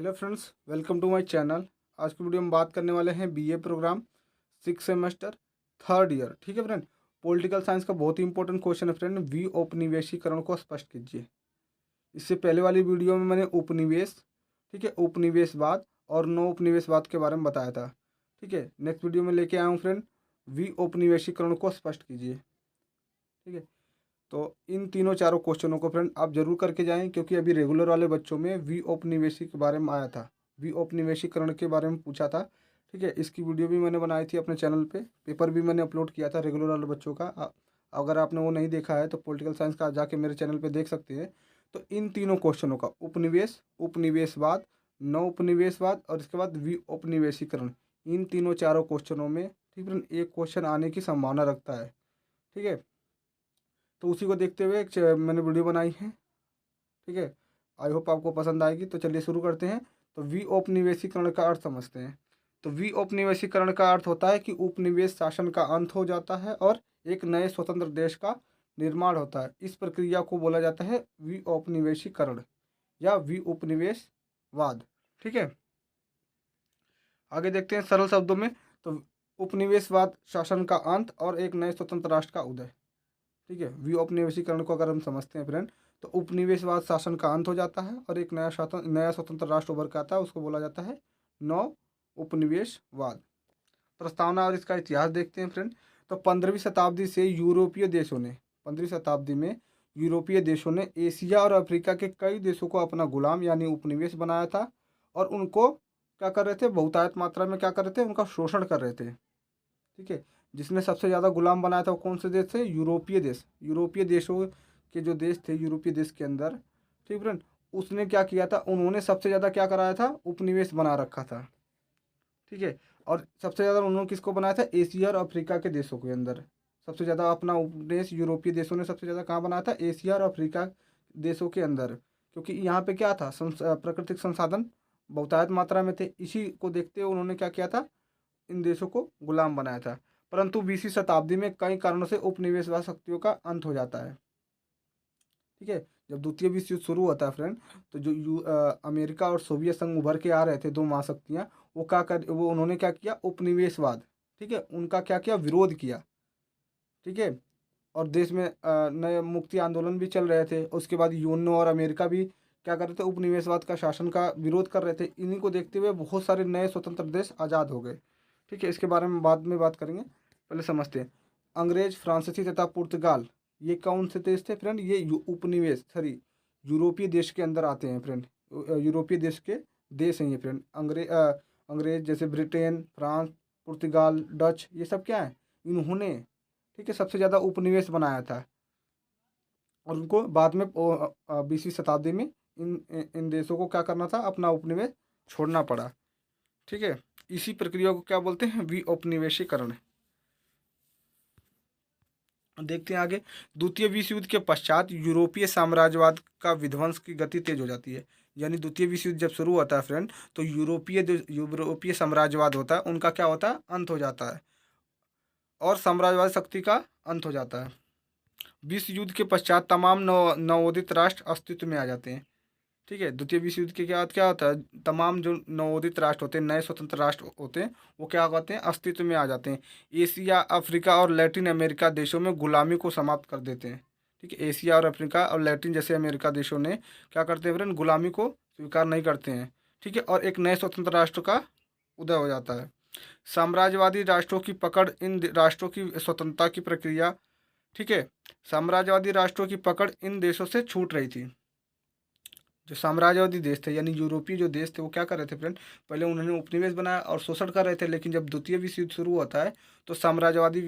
Hello friends, welcome to my channel. आज की video में बात करने वाले हैं BA programme 6 semester 3rd year. ठीक है फ्रेंड, पॉलिटिकल साइंस का बहुत ही इंपॉर्टेंट क्वेश्चन है फ्रेंड। वी उपनिवेशीकरण को स्पष्ट कीजिए। इससे पहले वाली वीडियो में मैंने उपनिवेश, ठीक है, उपनिवेशवाद और नौ उपनिवेशवाद के बारे में बताया था। ठीक है, नेक्स्ट वीडियो में लेके आया हूँ फ्रेंड, वी उपनिवेशीकरण को स्पष्ट कीजिए। ठीक है, तो इन तीनों चारों क्वेश्चनों को फ्रेंड आप जरूर करके जाएं, क्योंकि अभी रेगुलर वाले बच्चों में वी औपनिवेशिक के बारे में आया था, वी औपनिवेशीकरण के बारे में पूछा था। ठीक है, इसकी वीडियो भी मैंने बनाई थी अपने चैनल पे, पेपर भी मैंने अपलोड किया था रेगुलर वाले बच्चों का। अगर आपने वो नहीं देखा है तो पॉलिटिकल साइंस का जाके मेरे चैनल पर देख सकते हैं। तो इन तीनों क्वेश्चनों का उपनिवेश, उपनिवेशवाद, नौ उपनिवेशवाद और इसके बाद वी औपनिवेशीकरण, इन तीनों चारों क्वेश्चनों में ठीक फ्रेंड एक क्वेश्चन आने की संभावना रखता है। ठीक है, तो उसी को देखते हुए मैंने वीडियो बनाई है। ठीक है, आई होप आपको पसंद आएगी। तो चलिए शुरू करते हैं। तो वी औपनिवेशीकरण का अर्थ समझते हैं। तो वी औपनिवेशीकरण का अर्थ होता है कि उपनिवेश शासन का अंत हो जाता है और एक नए स्वतंत्र देश का निर्माण होता है। इस प्रक्रिया को बोला जाता है वी औपनिवेशीकरण या वी उपनिवेशवाद। ठीक है, आगे देखते हैं सरल शब्दों में। तो उपनिवेशवाद शासन का अंत और एक नए स्वतंत्र राष्ट्र का उदय। ठीक है, वी औपनिवेशीकरण को अगर हम समझते हैं फ्रेंड, तो उपनिवेशवाद शासन का अंत हो जाता है और एक नया स्वतंत्र राष्ट्र उभर के आता है, उसको बोला जाता है नौ उपनिवेशवाद। प्रस्तावना और इसका इतिहास देखते हैं फ्रेंड। तो 15वीं शताब्दी से यूरोपीय देशों ने, 15वीं शताब्दी में यूरोपीय देशों ने एशिया और अफ्रीका के कई देशों को अपना गुलाम यानी उपनिवेश बनाया था और उनको क्या कर रहे थे, बहुतायत मात्रा में क्या कर रहे थे, उनका शोषण कर रहे थे। ठीक है, जिसने सबसे ज़्यादा गुलाम बनाया था वो कौन से देश थे, यूरोपीय देश। यूरोपीय देशों के जो देश थे, यूरोपीय देश के अंदर, ठीक फ्रेंड, उसने क्या किया था, उन्होंने सबसे ज़्यादा क्या कराया था, उपनिवेश बना रखा था। ठीक है, और सबसे ज़्यादा उन्होंने किसको बनाया था, एशिया और अफ्रीका के देशों के अंदर। सबसे ज़्यादा अपना उपनिवेश यूरोपीय देशों ने सबसे ज़्यादा कहाँ बनाया था, एशिया और अफ्रीका देशों के अंदर, क्योंकि यहाँ पे क्या था, प्राकृतिक संसाधन बहुतायत मात्रा में थे। इसी को देखते हुए उन्होंने क्या किया था, इन देशों को गुलाम बनाया था। परंतु 20वीं शताब्दी में कई कारणों से उपनिवेशवाद शक्तियों का अंत हो जाता है। ठीक है, जब द्वितीय विश्व युद्ध शुरू होता है फ्रेंड, तो जो अमेरिका और सोवियत संघ उभर के आ रहे थे, दो महाशक्तियाँ, वो उन्होंने क्या किया, उपनिवेशवाद, ठीक है, उनका क्या किया, विरोध किया। ठीक है, और देश में नए मुक्ति आंदोलन भी चल रहे थे। उसके बाद यूएनओ और अमेरिका भी क्या कर रहे थे, उपनिवेशवाद का शासन का विरोध कर रहे थे। इन्हीं को देखते हुए बहुत सारे नए स्वतंत्र देश आज़ाद हो गए। ठीक है, इसके बारे में बाद में बात करेंगे, पहले समझते हैं। अंग्रेज, फ्रांसीसी तथा पुर्तगाल, ये कौन से देश थे फ्रेंड, ये उपनिवेश सॉरी यूरोपीय देश के अंदर आते हैं फ्रेंड। यूरोपीय देश के देश हैं ये फ्रेंड। अंग्रेज जैसे ब्रिटेन, फ्रांस, पुर्तगाल, डच, ये सब क्या है, इन्होंने, ठीक है, सबसे ज़्यादा उपनिवेश बनाया था। और उनको बाद में 20वीं शताब्दी में इन इन देशों को क्या करना था, अपना उपनिवेश छोड़ना पड़ा। ठीक है, इसी प्रक्रिया को क्या बोलते हैं, विऔपनिवेशीकरण। देखते हैं आगे। द्वितीय विश्व युद्ध के पश्चात यूरोपीय साम्राज्यवाद का विध्वंस की गति तेज हो जाती है। यानी द्वितीय विश्व युद्ध जब शुरू होता है फ्रेंड, तो यूरोपीय साम्राज्यवाद होता है, उनका क्या होता है, अंत हो जाता है और साम्राज्यवादी शक्ति का अंत हो जाता है। विश्व युद्ध के पश्चात तमाम नवोदित राष्ट्र अस्तित्व में आ जाते हैं। ठीक है, द्वितीय विश्व युद्ध के बाद क्या होता है, तमाम जो नवोदित राष्ट्र होते हैं, नए स्वतंत्र राष्ट्र होते हैं, वो क्या कहते हैं, अस्तित्व में आ जाते हैं। एशिया, अफ्रीका और लैटिन अमेरिका देशों में गुलामी को समाप्त कर देते हैं। ठीक है, एशिया और अफ्रीका और लैटिन जैसे अमेरिका देशों ने क्या करते हैं फ्रेंड, गुलामी को स्वीकार नहीं करते हैं। ठीक है, और एक नए स्वतंत्र राष्ट्र का उदय हो जाता है। साम्राज्यवादी राष्ट्रों की पकड़, इन राष्ट्रों की स्वतंत्रता की प्रक्रिया, ठीक है, साम्राज्यवादी राष्ट्रों की पकड़ इन देशों से छूट रही थी। जो साम्राज्यवादी देश थे यानी यूरोपीय जो देश थे, वो क्या कर रहे थे फ्रेंड, पहले उन्होंने उपनिवेश बनाया और शोषण कर रहे थे। लेकिन जब द्वितीय विश्व युद्ध शुरू होता है, तो साम्राज्यवादी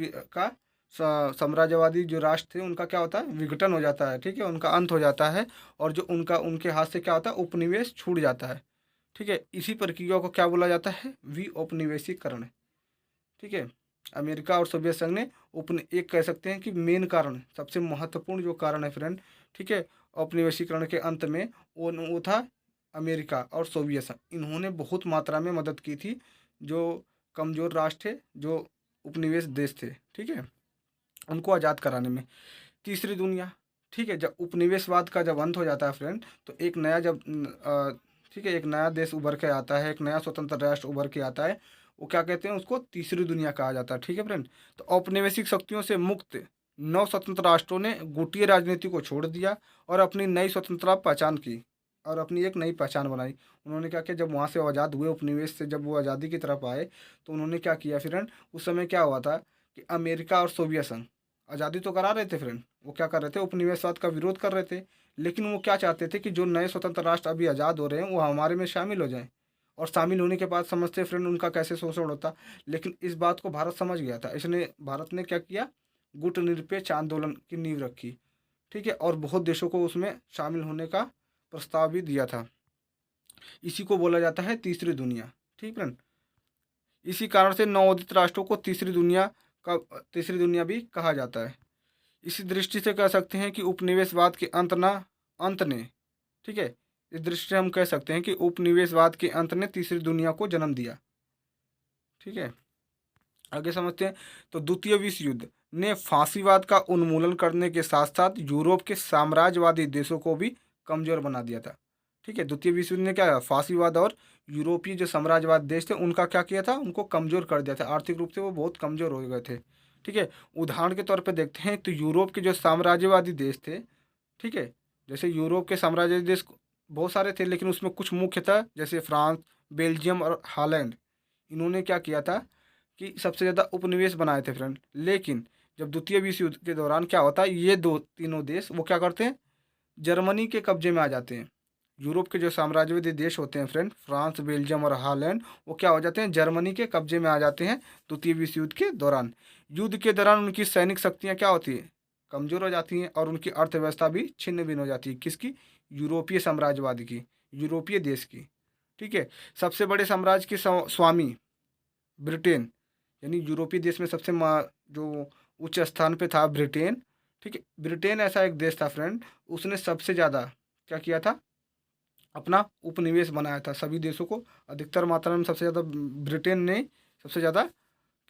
जो राष्ट्र थे, उनका क्या होता है, विघटन हो जाता है। ठीक है, उनका अंत हो जाता है और जो उनके हाथ से क्या होता है, उपनिवेश छूट जाता है। ठीक है, इसी प्रक्रिया को क्या बोला जाता है, विऔपनिवेशीकरण। ठीक है, अमेरिका और सोवियत संघ ने एक कह सकते हैं कि मेन कारण, सबसे महत्वपूर्ण जो कारण है फ्रेंड, ठीक है, औपनिवेशीकरण के अंत में, वो था अमेरिका और सोवियत संघ। इन्होंने बहुत मात्रा में मदद की थी जो कमज़ोर राष्ट्र थे, जो उपनिवेश देश थे, ठीक है, उनको आज़ाद कराने में। तीसरी दुनिया, ठीक है, जब उपनिवेशवाद का जब अंत हो जाता है फ्रेंड, तो एक नया जब ठीक है, एक नया देश उभर के आता है, एक नया स्वतंत्र राष्ट्र उभर के आता है, वो क्या कहते हैं, उसको तीसरी दुनिया कहा जाता है। ठीक है फ्रेंड, तो औपनिवेशिक शक्तियों से मुक्त नौ स्वतंत्र राष्ट्रों ने गुटीय राजनीति को छोड़ दिया और अपनी नई स्वतंत्रता पहचान की और अपनी एक नई पहचान बनाई। उन्होंने क्या किया, जब वहाँ से आज़ाद हुए उपनिवेश से, जब वो आज़ादी की तरफ आए, तो उन्होंने क्या किया फ्रेंड, उस समय क्या हुआ था कि अमेरिका और सोवियत संघ आज़ादी तो करा रहे थे फ्रेंड, वो क्या कर रहे थे, उपनिवेशवाद का विरोध कर रहे थे। लेकिन वो क्या चाहते थे कि जो नए स्वतंत्र राष्ट्र अभी आज़ाद हो रहे हैं वो हमारे में शामिल हो जाएं, और शामिल होने के बाद समझते फ्रेंड उनका कैसे शोषण होता। लेकिन इस बात को भारत समझ गया था, इसने भारत ने क्या किया, गुटनिरपेक्ष आंदोलन की नींव रखी। ठीक है, और बहुत देशों को उसमें शामिल होने का प्रस्ताव भी दिया था। इसी को बोला जाता है तीसरी दुनिया। ठीक फ्रेंड, इसी कारण से नवोदित राष्ट्रों को तीसरी दुनिया भी कहा जाता है। इसी दृष्टि से कह सकते हैं कि उपनिवेशवाद के अंत ने, ठीक है, इस दृष्टि से हम कह सकते हैं कि उपनिवेशवाद के अंत ने तीसरी दुनिया को जन्म दिया। ठीक है, आगे समझते हैं। तो द्वितीय विश्व युद्ध ने फांसीवाद का उन्मूलन करने के साथ साथ यूरोप के साम्राज्यवादी देशों को भी कमजोर बना दिया था। ठीक है, द्वितीय विश्व युद्ध ने क्या, फांसीवाद और यूरोपीय जो साम्राज्यवाद देश थे उनका क्या किया था, उनको कमजोर कर दिया था, आर्थिक रूप से वो बहुत कमजोर हो गए थे। ठीक है, उदाहरण के तौर पर देखते हैं तो यूरोप के जो साम्राज्यवादी देश थे, ठीक है, जैसे यूरोप के साम्राज्यवादी देश बहुत सारे थे, लेकिन उसमें कुछ मुख्य था, जैसे फ्रांस, बेल्जियम और हॉलैंड। इन्होंने क्या किया था कि सबसे ज़्यादा उपनिवेश बनाए थे फ्रेंड। लेकिन जब द्वितीय विश्व युद्ध के दौरान क्या होता है, ये दो तीनों देश वो क्या करते हैं, जर्मनी के कब्जे में आ जाते हैं। यूरोप के जो साम्राज्यवादी देश होते हैं फ्रेंड, फ्रांस, बेल्जियम और हॉलैंड, वो क्या हो जाते हैं, जर्मनी के कब्जे में आ जाते हैं द्वितीय विश्व युद्ध के दौरान। युद्ध के दौरान उनकी सैनिक शक्तियाँ क्या होती है, कमज़ोर हो जाती हैं, और उनकी अर्थव्यवस्था भी छिन्न भिन्न हो जाती है। किसकी, यूरोपीय साम्राज्यवादी की, यूरोपीय देश की। ठीक है, सबसे बड़े साम्राज्य के स्वामी ब्रिटेन, यानी यूरोपीय देश में सबसे जो उच्च स्थान पे था ब्रिटेन। ठीक है, ब्रिटेन ऐसा एक देश था फ्रेंड, उसने सबसे ज़्यादा क्या किया था, अपना उपनिवेश बनाया था सभी देशों को। अधिकतर मात्रा में सबसे ज़्यादा ब्रिटेन ने सबसे ज़्यादा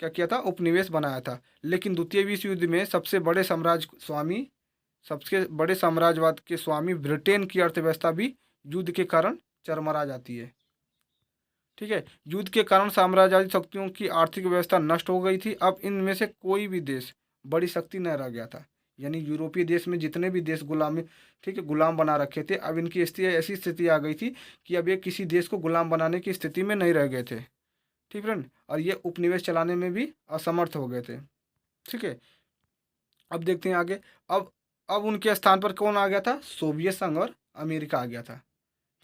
क्या किया था, उपनिवेश बनाया था। लेकिन द्वितीय विश्व युद्ध में सबसे बड़े साम्राज्यवाद के स्वामी ब्रिटेन की अर्थव्यवस्था भी युद्ध के कारण चरमरा जाती है। ठीक है, युद्ध के कारण साम्राज्यवादी शक्तियों की आर्थिक व्यवस्था नष्ट हो गई थी। अब इनमें से कोई भी देश बड़ी शक्ति न रह गया था, यानी यूरोपीय देश में जितने भी देश गुलामी, ठीक है, गुलाम बना रखे थे, अब इनकी स्थिति ऐसी स्थिति आ गई थी कि अब ये किसी देश को गुलाम बनाने की स्थिति में नहीं रह गए थे। ठीक फ्रेंड, और ये उपनिवेश चलाने में भी असमर्थ हो गए थे। ठीक है, अब देखते हैं आगे। अब उनके स्थान पर कौन आ गया था, सोवियत संघ और अमेरिका आ गया था।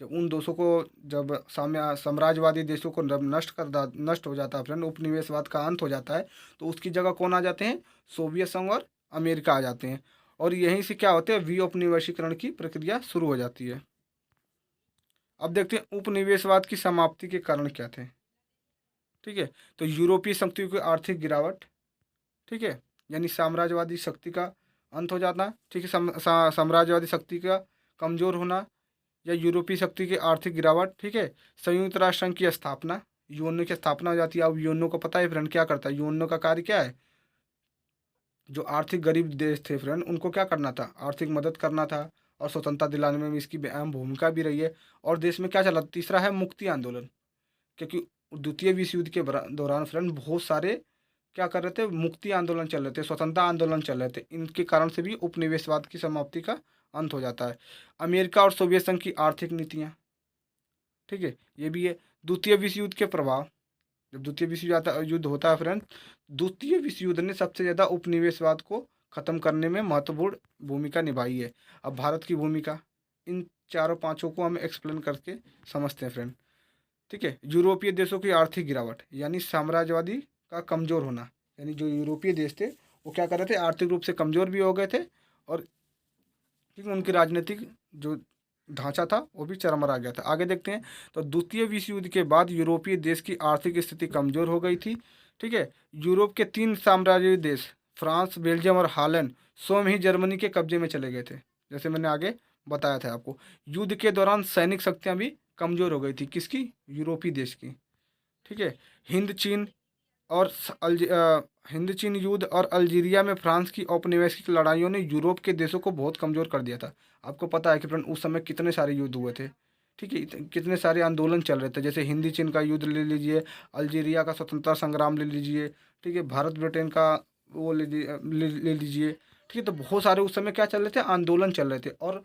जब उन देशों को, जब साम्राज्यवादी देशों को जब नष्ट हो जाता है फ्रेंड, उपनिवेशवाद का अंत हो जाता है, तो उसकी जगह कौन आ जाते हैं, सोवियत संघ और अमेरिका आ जाते हैं। और यहीं से क्या होते हैं, विऔपनिवेशीकरण की प्रक्रिया शुरू हो जाती है। अब देखते हैं उपनिवेशवाद की समाप्ति के कारण क्या थे। ठीक है, तो यूरोपीय शक्तियों की आर्थिक गिरावट, ठीक है, यानी साम्राज्यवादी शक्ति का अंत हो जाना। ठीक है, साम्राज्यवादी शक्ति का कमज़ोर होना या यूरोपीय शक्ति की आर्थिक गिरावट। ठीक है, संयुक्त राष्ट्र संघ की स्थापना, यूएनओ की स्थापना हो जाती है। अब यूएनओ को पता है फ्रेंड क्या करता है, यूएनओ का कार्य क्या है, जो आर्थिक गरीब देश थे फ्रेंड उनको क्या करना था, आर्थिक मदद करना था, और स्वतंत्रता दिलाने में भी इसकी अहम भूमिका भी रही है। और देश में क्या चला, तीसरा है मुक्ति आंदोलन, क्योंकि द्वितीय विश्व युद्ध के दौरान फ्रेंड बहुत सारे क्या कर रहे थे, मुक्ति आंदोलन चल रहे थे, स्वतंत्रता आंदोलन चल रहे थे। इनके कारण से भी उपनिवेशवाद की समाप्ति का अंत हो जाता है। अमेरिका और सोवियत संघ की आर्थिक नीतियाँ, ठीक है, ये भी है। द्वितीय विश्व युद्ध के प्रभाव, जब द्वितीय विश्व युद्ध होता है फ्रेंड, द्वितीय विश्व युद्ध ने सबसे ज़्यादा उपनिवेशवाद को ख़त्म करने में महत्वपूर्ण भूमिका निभाई है। अब भारत की भूमिका, इन चारों पांचों को हम एक्सप्लेन करके समझते हैं फ्रेंड। ठीक है, यूरोपीय देशों की आर्थिक गिरावट, यानी साम्राज्यवादी का कमज़ोर होना, यानी जो यूरोपीय देश थे वो क्या कर रहे थे, आर्थिक रूप से कमज़ोर भी हो गए थे, और ठीक है, उनकी राजनीतिक जो ढांचा था वो भी चरमरा गया था। आगे देखते हैं। तो द्वितीय विश्व युद्ध के बाद यूरोपीय देश की आर्थिक स्थिति कमज़ोर हो गई थी। ठीक है, यूरोप के 3 साम्राज्यवादी देश फ्रांस, बेल्जियम और हॉलैंड स्वयं ही जर्मनी के कब्जे में चले गए थे, जैसे मैंने आगे बताया था आपको। युद्ध के दौरान सैनिक शक्तियाँ भी कमज़ोर हो गई थी, किसकी, यूरोपीय देश की। ठीक है, हिंद चीन और हिंद चीन युद्ध और अल्जीरिया में फ्रांस की औपनिवेशिक लड़ाइयों ने यूरोप के देशों को बहुत कमज़ोर कर दिया था। आपको पता है कि फ्रेंड उस समय कितने सारे युद्ध हुए थे। ठीक ठीक है, कितने सारे आंदोलन चल रहे थे, जैसे हिंदी चीन का युद्ध ले लीजिए, अल्जीरिया का स्वतंत्रता संग्राम ले लीजिए, ठीक है, भारत ब्रिटेन का वो ले लीजिए, ठीक है। तो बहुत सारे उस समय क्या चल रहे थे, आंदोलन चल रहे थे, और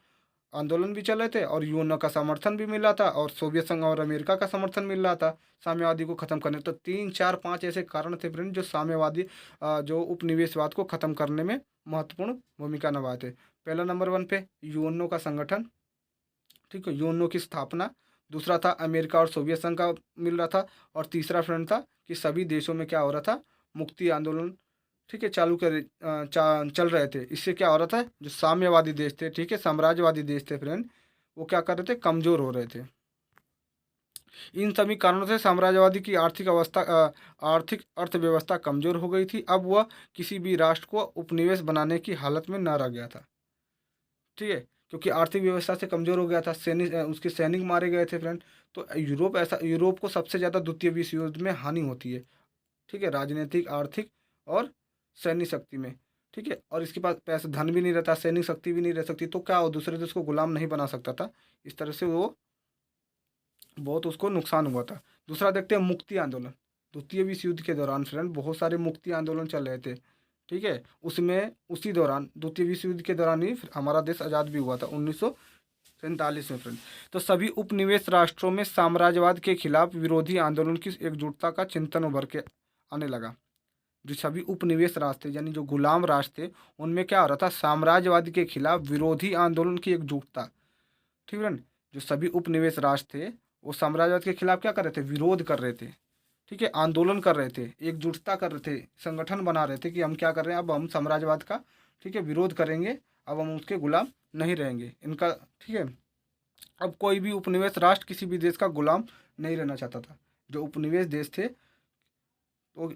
आंदोलन भी चल रहे थे और यूएनओ का समर्थन भी मिल रहा था और सोवियत संघ और अमेरिका का समर्थन मिल रहा था साम्यवादी को खत्म करने। तो 3 4 5 ऐसे कारण थे फ्रेंड जो साम्यवादी जो उपनिवेशवाद को खत्म करने में महत्वपूर्ण भूमिका निभाए थे। पहला नंबर 1 पे यूएनओ का संगठन, ठीक है, यूएनओ की स्थापना। दूसरा था अमेरिका और सोवियत संघ का मिल रहा था। और तीसरा फ्रेंड था कि सभी देशों में क्या हो रहा था, मुक्ति आंदोलन, ठीक है, चल रहे थे। इससे क्या हो रहा था, जो साम्यवादी देश थे, ठीक है, साम्राज्यवादी देश थे फ्रेंड, वो क्या कर रहे थे, कमजोर हो रहे थे। इन सभी कारणों से साम्राज्यवादी की आर्थिक अर्थव्यवस्था कमजोर हो गई थी। अब वह किसी भी राष्ट्र को उपनिवेश बनाने की हालत में न रह गया था, ठीक है, क्योंकि आर्थिक व्यवस्था से कमजोर हो गया था, उसके सैनिक मारे गए थे फ्रेंड। तो यूरोप को सबसे ज़्यादा द्वितीय विश्व युद्ध में हानि होती है, ठीक है, राजनीतिक, आर्थिक और सैन्य शक्ति में, ठीक है। और इसके पास पैसा धन भी नहीं रहता, सैनिक शक्ति भी नहीं रह सकती, तो क्या वो दूसरे देश को गुलाम नहीं बना सकता था। इस तरह से वो बहुत उसको नुकसान हुआ था। दूसरा देखते हैं मुक्ति आंदोलन। द्वितीय विश्व युद्ध के दौरान फ्रेंड बहुत सारे मुक्ति आंदोलन चल रहे थे, ठीक है। उसमें उसी दौरान द्वितीय विश्व युद्ध के दौरान ही हमारा देश आज़ाद भी हुआ था 1947 में फ्रेंड। तो सभी उपनिवेश राष्ट्रों में साम्राज्यवाद के खिलाफ विरोधी आंदोलन की एकजुटता का चिंतन उभर के आने लगा। जो सभी उपनिवेश राष्ट्र थे, यानी जो गुलाम राष्ट्र थे, उनमें क्या हो रहा था, साम्राज्यवाद के खिलाफ विरोधी आंदोलन की एकजुटता, ठीक है। जो सभी उपनिवेश राष्ट्र थे वो साम्राज्यवाद के खिलाफ क्या कर रहे थे, विरोध कर रहे थे, ठीक है, आंदोलन कर रहे थे, एकजुटता कर रहे थे, संगठन बना रहे थे कि हम क्या कर रहे हैं, अब हम साम्राज्यवाद का, ठीक है, विरोध करेंगे, अब हम उसके गुलाम नहीं रहेंगे इनका, ठीक है। अब कोई भी उपनिवेश राष्ट्र किसी भी देश का गुलाम नहीं रहना चाहता था। जो उपनिवेश देश थे तो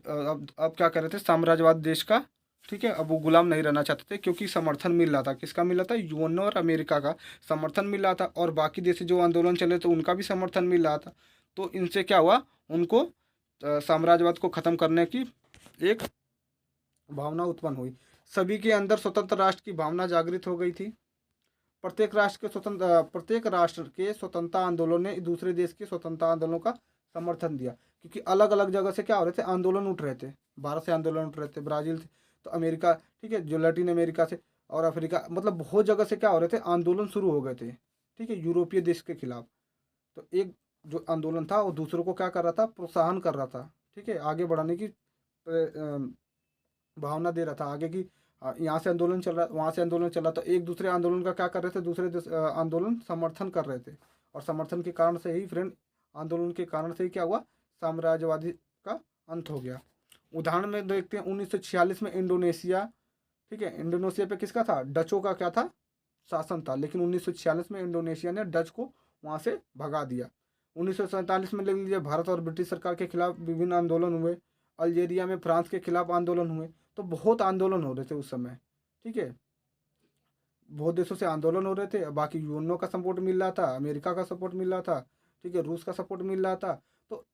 अब क्या कर रहे थे, साम्राज्यवाद देश का, ठीक है, अब वो गुलाम नहीं रहना चाहते थे, क्योंकि समर्थन मिल रहा था, किसका मिल रहा था, यूएनओ और अमेरिका का समर्थन मिल रहा था, और बाकी देश जो आंदोलन चले थे उनका भी समर्थन मिल रहा था। तो इनसे क्या हुआ, उनको साम्राज्यवाद को ख़त्म करने की एक भावना उत्पन्न हुई। सभी के अंदर स्वतंत्र राष्ट्र की भावना जागृत हो गई थी। प्रत्येक राष्ट्र के स्वतंत्रता आंदोलन ने दूसरे देश के स्वतंत्रता आंदोलनों का समर्थन दिया, क्योंकि अलग अलग जगह से क्या हो रहे थे, आंदोलन उठ रहे थे। भारत से आंदोलन उठ रहे थे, ब्राज़ील से, तो अमेरिका, ठीक है, जो लैटिन अमेरिका से और अफ्रीका, मतलब बहुत जगह से क्या हो रहे थे, आंदोलन शुरू हो गए थे, ठीक है, यूरोपीय देश के खिलाफ। तो एक जो आंदोलन था वो दूसरों को क्या कर रहा था, प्रोत्साहन कर रहा था, ठीक है, आगे बढ़ाने की भावना दे रहा था आगे की। यहाँ से आंदोलन चल रहा, वहाँ से आंदोलन चल रहा, तो एक दूसरे आंदोलन का क्या कर रहे थे, दूसरे आंदोलन समर्थन कर रहे थे। और समर्थन के कारण से ही फ्रेंड, आंदोलन के कारण से ही क्या हुआ, साम्राज्यवादी का अंत हो गया। उदाहरण में देखते हैं 1946 में इंडोनेशिया, ठीक है, इंडोनेशिया पे किसका था, डचों का क्या था, शासन था। लेकिन 1946 में इंडोनेशिया ने डच को वहाँ से भगा दिया। 1947 में ले लीजिए, भारत और ब्रिटिश सरकार के खिलाफ विभिन्न आंदोलन हुए। अल्जीरिया में फ्रांस के खिलाफ आंदोलन हुए। तो बहुत आंदोलन हो रहे थे उस समय, ठीक है, बहुत देशों से आंदोलन हो रहे थे। बाकी यूएनओ का सपोर्ट मिल रहा था, अमेरिका का सपोर्ट मिल रहा था, ठीक है, रूस का सपोर्ट मिल रहा था। तो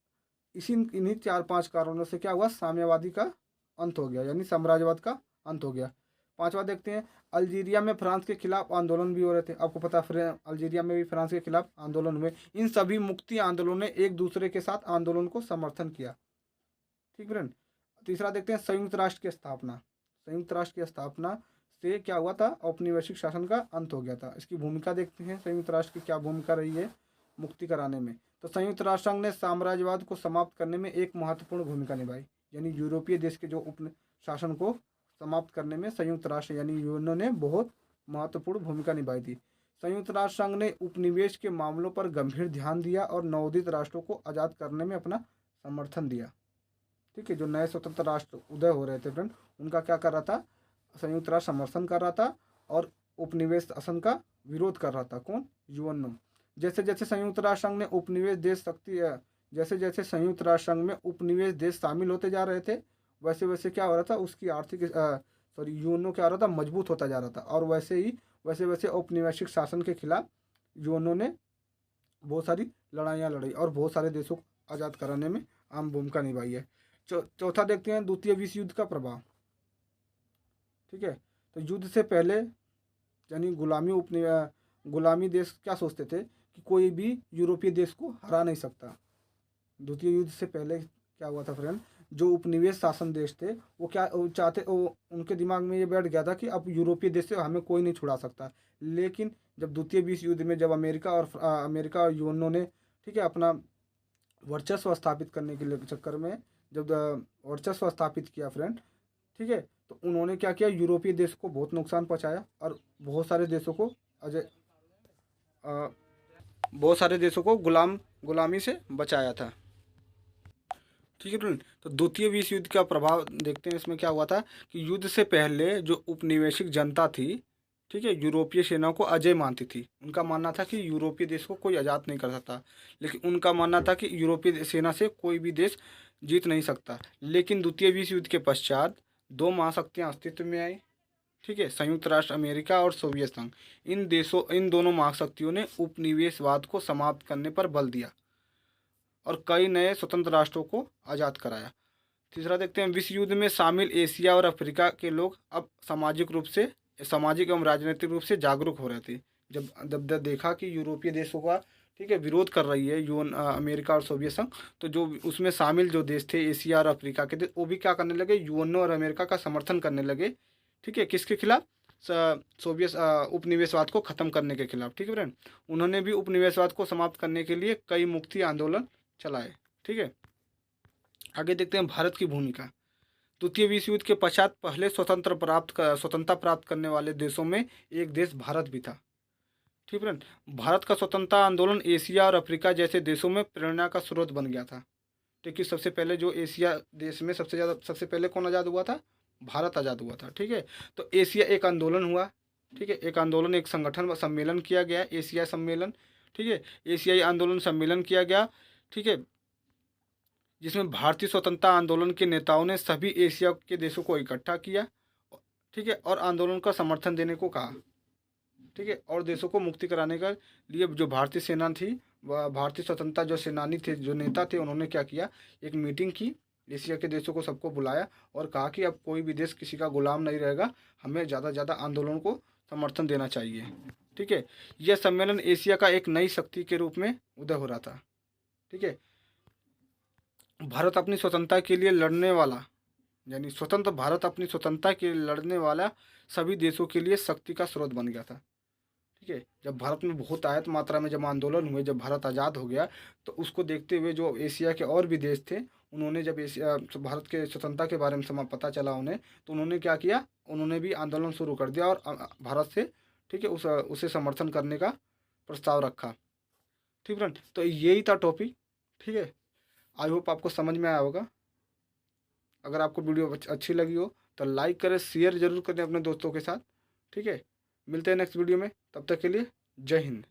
इन्हीं 4 5 कारणों से क्या हुआ, साम्यवादी का अंत हो गया, यानी साम्राज्यवाद का अंत हो गया। पांचवा देखते हैं, अल्जीरिया में फ्रांस के खिलाफ आंदोलन भी हो रहे थे। आपको पता है अल्जीरिया में भी फ्रांस के खिलाफ आंदोलन हुए। इन सभी मुक्ति आंदोलनों ने एक दूसरे के साथ आंदोलन को समर्थन किया, ठीक फ्रेंड। तीसरा देखते हैं, संयुक्त राष्ट्र की स्थापना। संयुक्त राष्ट्र की स्थापना से क्या हुआ था, औपनिवेशिक शासन का अंत हो गया था। इसकी भूमिका देखते हैं, संयुक्त राष्ट्र की क्या भूमिका रही है मुक्ति कराने में। तो संयुक्त राष्ट्र संघ ने साम्राज्यवाद को समाप्त करने में एक महत्वपूर्ण भूमिका निभाई, यानी यूरोपीय देश के जो उप शासन को समाप्त करने में संयुक्त राष्ट्र यानी यूएनओ ने बहुत महत्वपूर्ण भूमिका निभाई थी। संयुक्त राष्ट्र संघ ने उपनिवेश के मामलों पर गंभीर ध्यान दिया और नवोदित राष्ट्रों को आज़ाद करने में अपना समर्थन दिया, ठीक है। जो नए स्वतंत्र राष्ट्र उदय हो रहे थे फ्रेंड, उनका क्या कर रहा था, संयुक्त राष्ट्र समर्थन कर रहा था और उपनिवेश शासन का विरोध कर रहा था। कौन, यूएनओ। जैसे जैसे संयुक्त राष्ट्र संघ ने उपनिवेश देश जैसे जैसे संयुक्त राष्ट्र संघ में उपनिवेश देश शामिल होते जा रहे थे, वैसे वैसे क्या हो रहा था, उसकी आर्थिक यूएनओ क्या हो रहा था, मजबूत होता जा रहा था। और वैसे वैसे औपनिवेशिक शासन के खिलाफ यूएनओ ने बहुत सारी लड़ाइयाँ लड़ी और बहुत सारे देशों को आज़ाद कराने में अहम भूमिका निभाई है। चौथा देखते हैं, द्वितीय विश्व युद्ध का प्रभाव, ठीक है। तो युद्ध से पहले यानी गुलामी देश क्या सोचते थे कि कोई भी यूरोपीय देश को हरा नहीं सकता। द्वितीय युद्ध से पहले क्या हुआ था फ्रेंड, जो उपनिवेश शासन देश थे वो चाहते उनके दिमाग में ये बैठ गया था कि अब यूरोपीय देश से हमें कोई नहीं छुड़ा सकता। लेकिन जब द्वितीय विश्व युद्ध में जब अमेरिका और यूएनओ ने, ठीक है, अपना वर्चस्व स्थापित करने के लिए चक्कर में जब वर्चस्व स्थापित किया फ्रेंड, ठीक है, तो उन्होंने क्या किया, यूरोपीय देश को बहुत नुकसान पहुंचाया और अ, बहुत सारे देशों को गुलामी से बचाया था। ठीक है फ्रेंड, तो द्वितीय विश्व युद्ध का प्रभाव देखते हैं। इसमें क्या हुआ था कि युद्ध से पहले जो उपनिवेशिक जनता थी, ठीक है, यूरोपीय सेना को अजय मानती थी। उनका मानना था कि यूरोपीय देश को कोई आज़ाद नहीं कर सकता। लेकिन उनका मानना था कि यूरोपीय सेना से कोई भी देश जीत नहीं सकता। लेकिन द्वितीय विश्व युद्ध के पश्चात दो महाशक्तियाँ अस्तित्व में आई, ठीक है, संयुक्त राष्ट्र अमेरिका और सोवियत संघ। इन दोनों महाशक्तियों ने उपनिवेशवाद को समाप्त करने पर बल दिया और कई नए स्वतंत्र राष्ट्रों को आज़ाद कराया। तीसरा देखते हैं, विश्व युद्ध में शामिल एशिया और अफ्रीका के लोग अब सामाजिक एवं राजनीतिक रूप से जागरूक हो रहे थे। जब देखा कि यूरोपीय देशों का, ठीक है, विरोध कर रही है अमेरिका और सोवियत संघ, तो जो उसमें शामिल जो देश थे एशिया और अफ्रीका के देश, वो भी क्या करने लगे, यूएनओ और अमेरिका का समर्थन करने लगे। ठीक है, किसके खिलाफ, सोवियत उपनिवेशवाद को ख़त्म करने के खिलाफ। ठीक है फ्रेंड, उन्होंने भी उपनिवेशवाद को समाप्त करने के लिए कई मुक्ति आंदोलन चलाए। ठीक है, आगे देखते हैं भारत की भूमिका। द्वितीय विश्व युद्ध के पश्चात पहले स्वतंत्रता प्राप्त करने वाले देशों में एक देश भारत भी था। ठीक फ्रेंड, भारत का स्वतंत्रता आंदोलन एशिया और अफ्रीका जैसे देशों में प्रेरणा का स्रोत बन गया था। क्योंकि सबसे पहले जो एशिया देश में सबसे पहले कौन आज़ाद हुआ था, भारत आज़ाद हुआ था। ठीक है, तो एशिया एक आंदोलन हुआ। ठीक है, एक संगठन सम्मेलन किया गया, एशिया सम्मेलन। ठीक है, एशियाई आंदोलन सम्मेलन किया गया। ठीक है, जिसमें भारतीय स्वतंत्रता आंदोलन के नेताओं ने सभी एशिया के देशों को इकट्ठा किया। ठीक है, और आंदोलन का समर्थन देने को कहा। ठीक है, और देशों को मुक्ति कराने का लिए जो भारतीय सेना थी, भारतीय स्वतंत्रता जो सेनानी थे, जो नेता थे, उन्होंने क्या किया, एक मीटिंग की, एशिया के देशों को सबको बुलाया और कहा कि अब कोई भी देश किसी का गुलाम नहीं रहेगा, हमें ज़्यादा से ज़्यादा आंदोलन को समर्थन देना चाहिए। ठीक है, यह सम्मेलन एशिया का एक नई शक्ति के रूप में उदय हो रहा था। ठीक है, भारत अपनी स्वतंत्रता के लिए लड़ने वाला, यानी स्वतंत्र भारत अपनी स्वतंत्रता के लिए लड़ने वाला सभी देशों के लिए शक्ति का स्रोत बन गया था। ठीक है, जब भारत में बहुत आयत मात्रा में जब आंदोलन हुए, जब भारत आज़ाद हो गया, तो उसको देखते हुए जो एशिया के और भी देश थे, उन्होंने जब भारत के स्वतंत्रता के बारे में पता चला उन्हें, तो उन्होंने क्या किया, उन्होंने भी आंदोलन शुरू कर दिया और भारत से, ठीक है, उसे समर्थन करने का प्रस्ताव रखा। ठीक फ्रेंड, तो यही था टॉपिक। ठीक है, आई होप आपको समझ में आया होगा। अगर आपको वीडियो अच्छी लगी हो तो लाइक करें, शेयर जरूर करें अपने दोस्तों के साथ। ठीक है, मिलते हैं नेक्स्ट वीडियो में, तब तक के लिए जय हिंद।